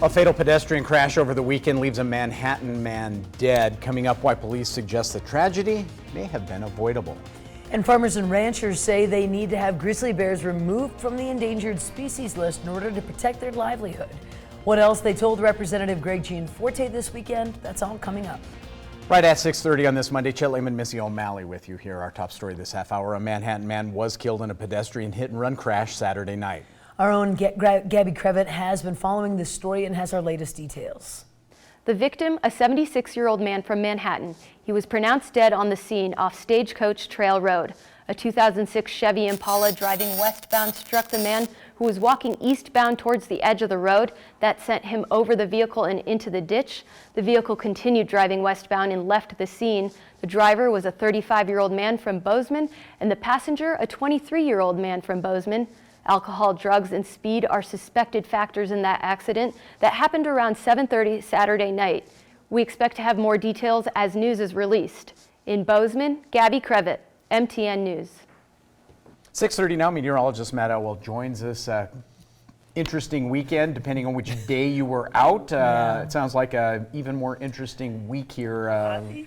A fatal pedestrian crash over the weekend leaves a Manhattan man dead. Coming up, why police suggest the tragedy may have been avoidable. And farmers and ranchers say they need to have grizzly bears removed from the endangered species list in order to protect their livelihood. What else they told Representative Greg Gianforte this weekend, that's all coming up. Right at 6:30 on this Monday, Chet Lehman, Missy O'Malley with you here. Our top story this half hour. A Manhattan man was killed in a pedestrian hit-and-run crash Saturday night. Our own Gabby Crevitt has been following this story and has our latest details. The victim, a 76-year-old man from Manhattan. He was pronounced dead on the scene off Stagecoach Trail Road. A 2006 Chevy Impala driving westbound struck the man who was walking eastbound towards the edge of the road. That sent him over the vehicle and into the ditch. The vehicle continued driving westbound and left the scene. The driver was a 35-year-old man from Bozeman, and the passenger, a 23-year-old man from Bozeman. Alcohol, drugs, and speed are suspected factors in that accident that happened around 7:30 Saturday night. We expect to have more details as news is released. In Bozeman, Gabby Crevitt, MTN News. 6:30 now, meteorologist Matt Elwell joins us. Interesting weekend, depending on which day you were out. It sounds like an even more interesting week here.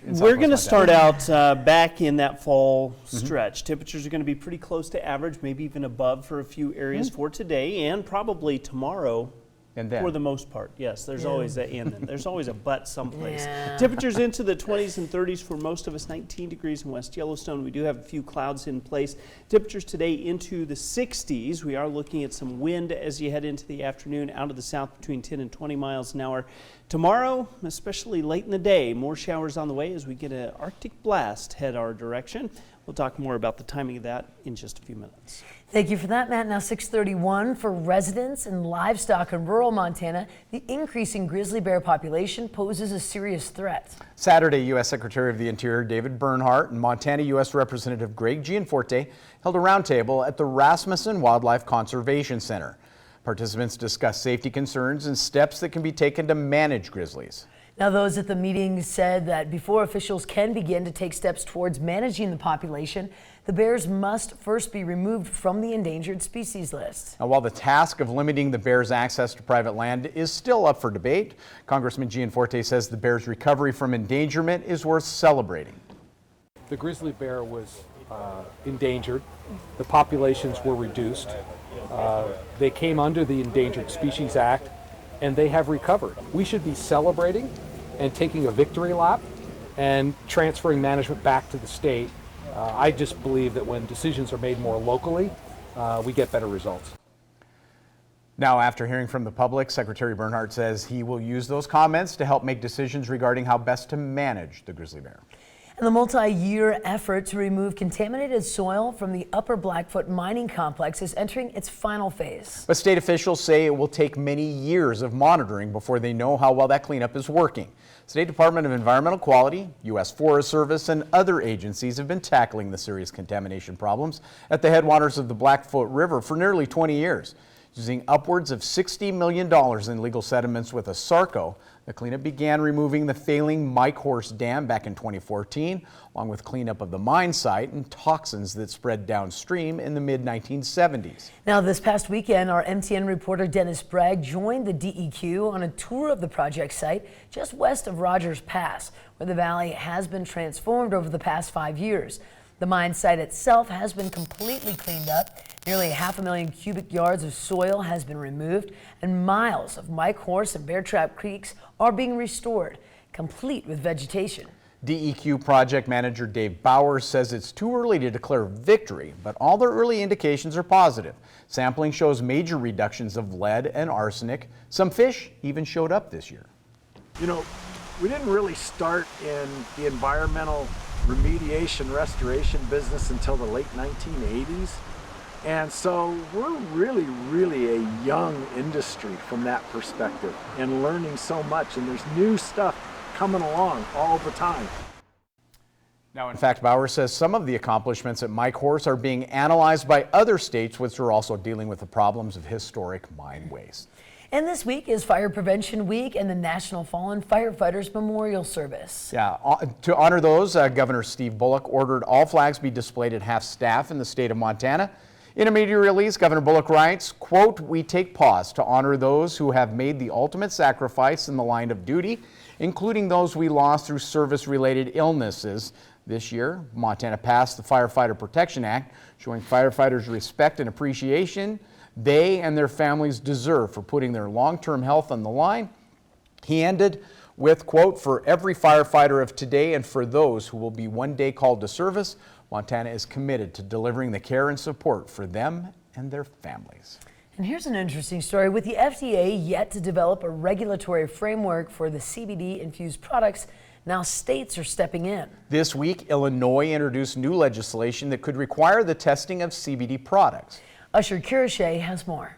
We're going to start out back in that fall stretch. Temperatures are going to be pretty close to average, maybe even above for a few areas for today and probably tomorrow. And then? For the most part, yes. There's always that and then. There's always a but someplace. Temperatures into the 20s and 30s for most of us, 19 degrees in West Yellowstone. We do have a few clouds in place. Temperatures today into the 60s. We are looking at some wind as you head into the afternoon out of the south between 10 and 20 miles an hour. Tomorrow, especially late in the day, more showers on the way as we get an Arctic blast head our direction. We'll talk more about the timing of that in just a few minutes. Thank you for that, Matt. Now 6:31 for residents and livestock in rural Montana. The increasing grizzly bear population poses a serious threat. Saturday, U.S. Secretary of the Interior David Bernhardt and Montana U.S. Representative Greg Gianforte held a roundtable at the Rasmussen Wildlife Conservation Center. Participants discussed safety concerns and steps that can be taken to manage grizzlies. Now, those at the meeting said that before officials can begin to take steps towards managing the population, the bears must first be removed from the endangered species list. Now, while the task of limiting the bears' access to private land is still up for debate, Congressman Gianforte says the bears' recovery from endangerment is worth celebrating. The grizzly bear was endangered. The populations were reduced. They came under the Endangered Species Act, and they have recovered. We should be celebrating and taking a victory lap and transferring management back to the state. I just believe that when decisions are made more locally, we get better results. Now, after hearing from the public, Secretary Bernhardt says he will use those comments to help make decisions regarding how best to manage the grizzly bear. And the multi-year effort to remove contaminated soil from the Upper Blackfoot mining complex is entering its final phase. But state officials say it will take many years of monitoring before they know how well that cleanup is working. State Department of Environmental Quality, U.S. Forest Service, and other agencies have been tackling the serious contamination problems at the headwaters of the Blackfoot River for nearly 20 years. Using upwards of $60 million in legal settlements with a SARCO, the cleanup began removing the failing Mike Horse Dam back in 2014, along with cleanup of the mine site and toxins that spread downstream in the mid-1970s. Now, this past weekend, our MTN reporter Dennis Bragg joined the DEQ on a tour of the project site just west of Rogers Pass, where the valley has been transformed over the past 5 years. The mine site itself has been completely cleaned up. Nearly 500,000 cubic yards of soil has been removed, and miles of Mike Horse and Bear Trap creeks are being restored, complete with vegetation. DEQ project manager Dave Bowers says it's too early to declare victory, but all the early indications are positive. Sampling shows major reductions of lead and arsenic. Some fish even showed up this year. You know, we didn't really start in the environmental remediation restoration business until the late 1980s. And so we're really a young industry from that perspective and learning so much, and there's new stuff coming along all the time. Now, in fact, Bowers says some of the accomplishments at Mike Horse are being analyzed by other states, which are also dealing with the problems of historic mine waste. And this week is Fire Prevention Week and the National Fallen Firefighters Memorial Service. Yeah, to honor those, Governor Steve Bullock ordered all flags be displayed at half staff in the state of Montana. In a media release, Governor Bullock writes, quote, "We take pause to honor those who have made the ultimate sacrifice in the line of duty, including those we lost through service-related illnesses." This year, Montana passed the Firefighter Protection Act, showing firefighters respect and appreciation they and their families deserve for putting their long-term health on the line. He ended with, quote, "For every firefighter of today and for those who will be one day called to service, Montana is committed to delivering the care and support for them and their families." And here's an interesting story. With the FDA yet to develop a regulatory framework for the CBD-infused products, now states are stepping in. This week, Illinois introduced new legislation that could require the testing of CBD products. Usher Kirachet has more.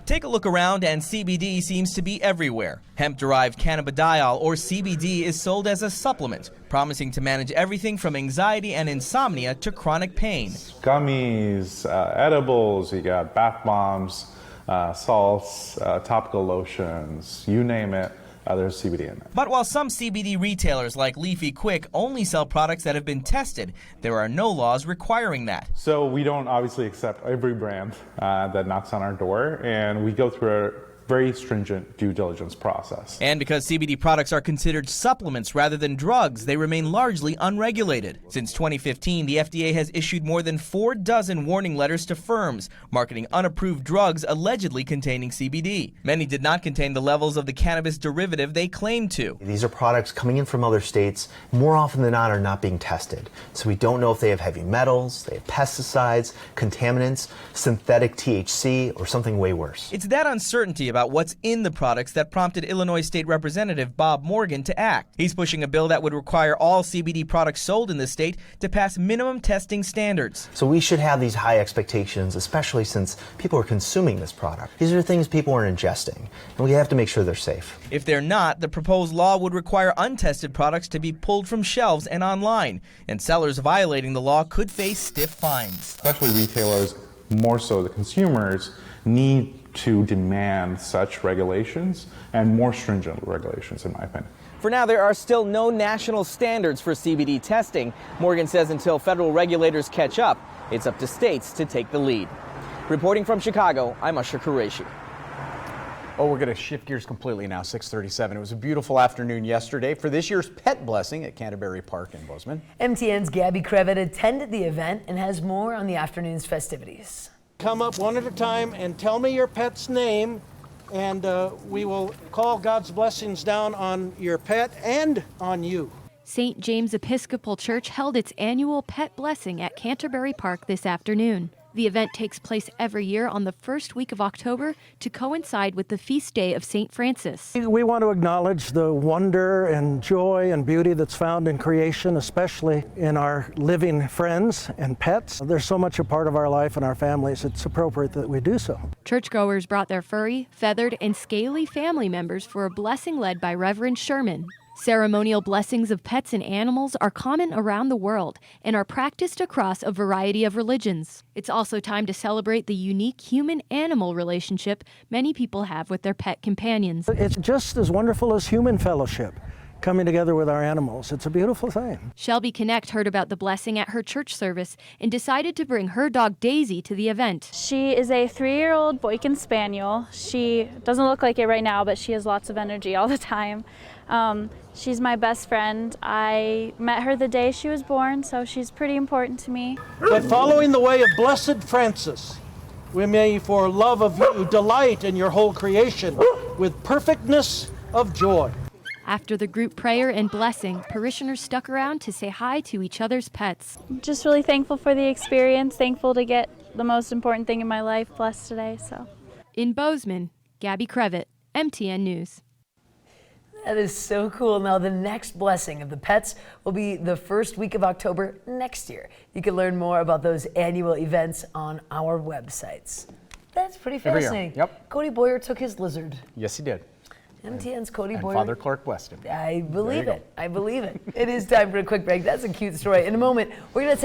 Take a look around and CBD seems to be everywhere. Hemp-derived cannabidiol, or CBD, is sold as a supplement, promising to manage everything from anxiety and insomnia to chronic pain. Gummies, edibles, you got bath bombs, salts, topical lotions, you name it. There's CBD in it. But while some CBD retailers like Leafy Quick only sell products that have been tested, there are no laws requiring that. So we don't obviously accept every brand that knocks on our door, and we go through a very stringent due diligence process. And because CBD products are considered supplements rather than drugs, they remain largely unregulated. Since 2015, the FDA has issued more than 4 dozen warning letters to firms marketing unapproved drugs allegedly containing CBD. Many did not contain the levels of the cannabis derivative they claimed to. These are products coming in from other states, more often than not are not being tested. So we don't know if they have heavy metals, they have pesticides, contaminants, synthetic THC, or something way worse. It's that uncertainty about what's in the products that prompted Illinois State Representative Bob Morgan to act. He's pushing a bill that would require all CBD products sold in the state to pass minimum testing standards. So we should have these high expectations, especially since people are consuming this product. These are things people are ingesting, and we have to make sure they're safe. If they're not, the proposed law would require untested products to be pulled from shelves and online, and sellers violating the law could face stiff fines. Especially retailers, more so the consumers, need to demand such regulations and more stringent regulations, in my opinion. For now, there are still no national standards for CBD testing. Morgan says until federal regulators catch up, it's up to states to take the lead. Reporting from Chicago, I'm Usher Qureshi. Oh, we're going to shift gears completely now, 6:37. It was a beautiful afternoon yesterday for this year's pet blessing at Canterbury Park in Bozeman. MTN's Gabby Crevitt attended the event and has more on the afternoon's festivities. Come up one at a time and tell me your pet's name, and we will call God's blessings down on your pet and on you. St. James Episcopal Church held its annual pet blessing at Canterbury Park this afternoon. The event takes place every year on the first week of October to coincide with the feast day of St. Francis. We want to acknowledge the wonder and joy and beauty that's found in creation, especially in our living friends and pets. They're so much a part of our life and our families, it's appropriate that we do so. Churchgoers brought their furry, feathered, and scaly family members for a blessing led by Reverend Sherman. Ceremonial blessings of pets and animals are common around the world and are practiced across a variety of religions. It's also time to celebrate the unique human-animal relationship many people have with their pet companions. It's just as wonderful as human fellowship, coming together with our animals. It's a beautiful thing. Shelby Connect heard about the blessing at her church service and decided to bring her dog Daisy to the event. She is a 3-year-old Boykin Spaniel. She doesn't look like it right now, but she has lots of energy all the time. She's my best friend. I met her the day she was born, so she's pretty important to me. But following the way of Blessed Francis, we may for love of you delight in your whole creation with perfectness of joy. After the group prayer and blessing, parishioners stuck around to say hi to each other's pets. Just really thankful for the experience, thankful to get the most important thing in my life blessed today. In Bozeman, Gabby Crevitt, MTN News. That is so cool. Now, the next blessing of the pets will be the first week of October next year. You can learn more about those annual events on our websites. That's pretty fascinating. Yep. Cody Boyer took his lizard. Yes, he did. MTN's Cody And Boyer. Father Clark blessed him. I believe it. I believe it. It is time for a quick break. That's a cute story. In a moment, we're going to